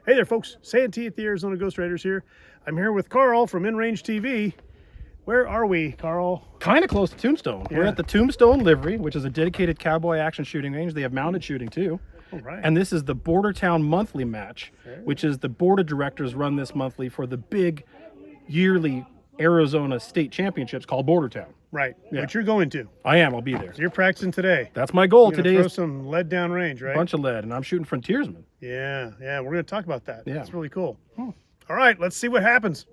Hey there, folks. Santee at the Arizona Ghost Raiders here. I'm here with Carl from In Range TV. Where are we, Carl? Kind of close to Tombstone. Yeah. We're at the Tombstone Livery, which is a dedicated cowboy action shooting range. They have mounted shooting too. All right. And this is the Bordertown Monthly Match, which is the board of directors run this monthly for the big yearly Arizona state championships called Bordertown. Right. Yeah. Which you're going to. I am. I'll be there. So you're practicing today. That's my goal You're today. throw Is some lead down range, right? a bunch of lead, and I'm shooting Frontiersman. Yeah. We're going to talk about that. Yeah. That's really cool. All right. Let's see what happens.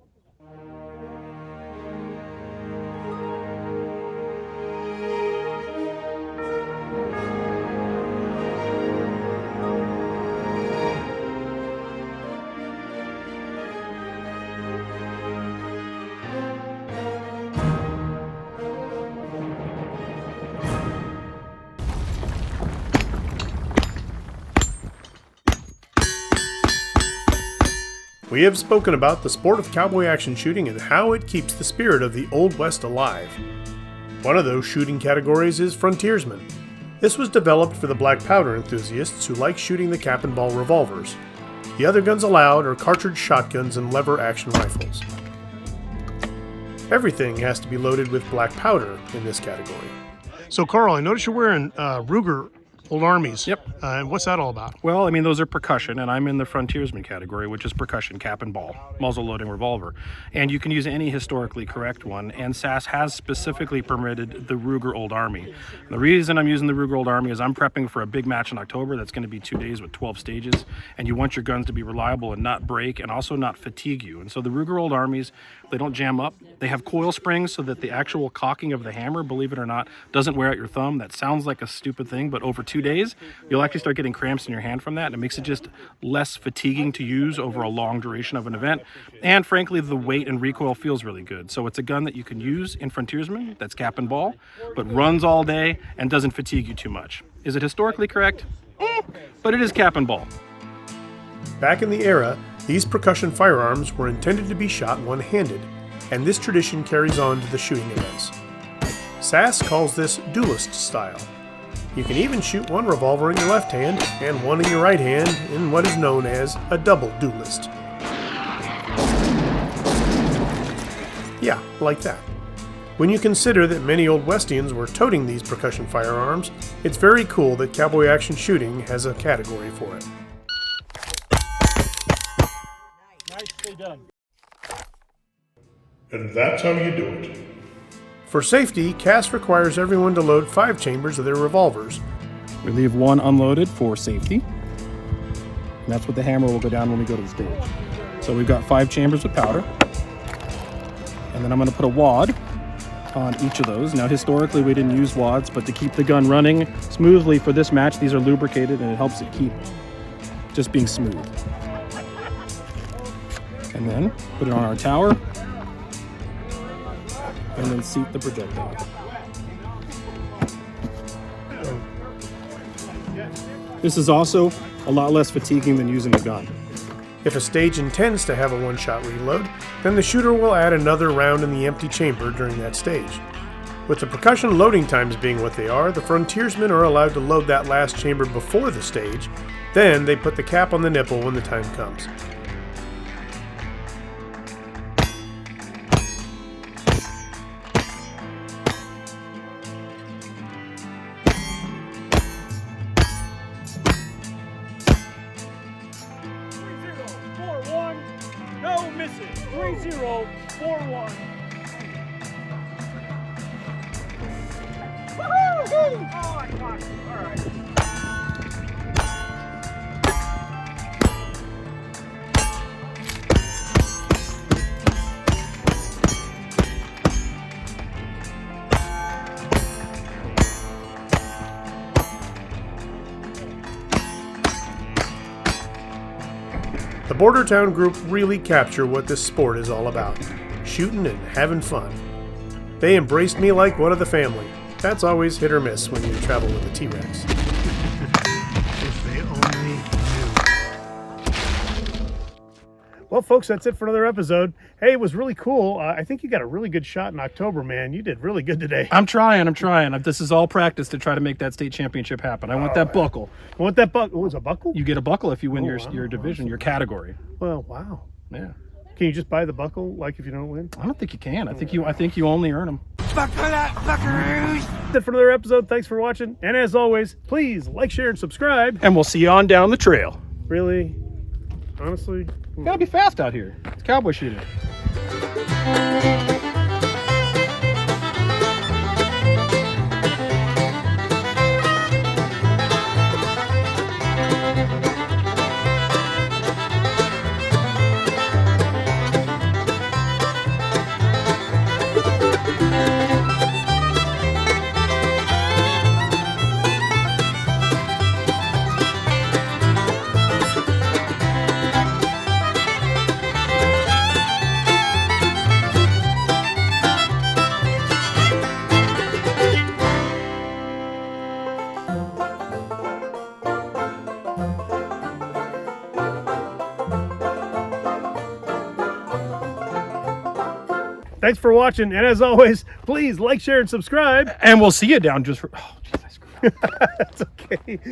We have spoken about the sport of cowboy action shooting and how it keeps the spirit of the Old West alive. One of those shooting categories is Frontiersman. This was developed for the black powder enthusiasts who like shooting the cap and ball revolvers. The other guns allowed are cartridge shotguns and lever action rifles. Everything has to be loaded with black powder in this category. So Carl, I noticed you're wearing Ruger Old Armies. Yep. And what's that all about? Well, I mean, those are percussion, and I'm in the Frontiersman category, which is percussion, cap and ball, muzzle loading revolver. And you can use any historically correct one, and SAS has specifically permitted the Ruger Old Army. The reason I'm using the Ruger Old Army is I'm prepping for a big match in October that's going to be 2 days with 12 stages, and you want your guns to be reliable and not break, and also not fatigue you. And so the Ruger Old Armies, they don't jam up. They have coil springs so that the actual cocking of the hammer, believe it or not, doesn't wear out your thumb. That sounds like a stupid thing, but over 2 days, you'll actually start getting cramps in your hand from that, and it makes it just less fatiguing to use over a long duration of an event. And frankly, the weight and recoil feels really good. So it's a gun that you can use in Frontiersman, that's cap and ball, but runs all day and doesn't fatigue you too much. Is it historically correct? But it is cap and ball. Back in the era, these percussion firearms were intended to be shot one-handed, and this tradition carries on to the shooting events. SAS calls this duelist style. You can even shoot one revolver in your left hand and one in your right hand in what is known as a double duelist. Yeah, like that. When you consider that many Old Westians were toting these percussion firearms, it's very cool that cowboy action shooting has a category for it. Nicely done. And that's how you do it. For safety, CAS requires everyone to load 5 chambers of their revolvers. We leave one unloaded for safety. And that's what the hammer will go down when we go to the stage. So we've got 5 chambers with powder. And then I'm going to put a wad on each of those. Now, historically, we didn't use wads, but to keep the gun running smoothly for this match, these are lubricated and it helps it keep just being smooth. And then put it on our tower. And then seat the projectile. This is also a lot less fatiguing than using the gun. If a stage intends to have a one-shot reload, then the shooter will add another round in the empty chamber during that stage. With the percussion loading times being what they are, the Frontiersmen are allowed to load that last chamber before the stage, then they put the cap on the nipple when the time comes. No misses. 3-0, 4-1. Woohoo! Oh, I got it. All right. The Bordertown group really capture what this sport is all about, shooting and having fun. They embraced me like one of the family. That's always hit or miss when you travel with a T-Rex. If they only knew. Well, folks, that's it for another episode. Hey, it was really cool. I think you got a really good shot in October, man. You did really good today. I'm trying. This is all practice to try to make that state championship happen. I want that buckle. I want that buckle. Was a buckle? You get a buckle if you win your division, awesome. your category. Well, wow. Yeah. Can you just buy the buckle, like if you don't win? I don't think you can. I think you only earn them. That's it for another episode. Thanks for watching. And as always, please like, share, and subscribe. And we'll see you on down the trail. Really? Honestly? You gotta be fast out here. It's cowboy shooting. Thanks for watching. And as always, please like, share, and subscribe. And we'll see you down just for... Oh, Jesus Christ. That's okay.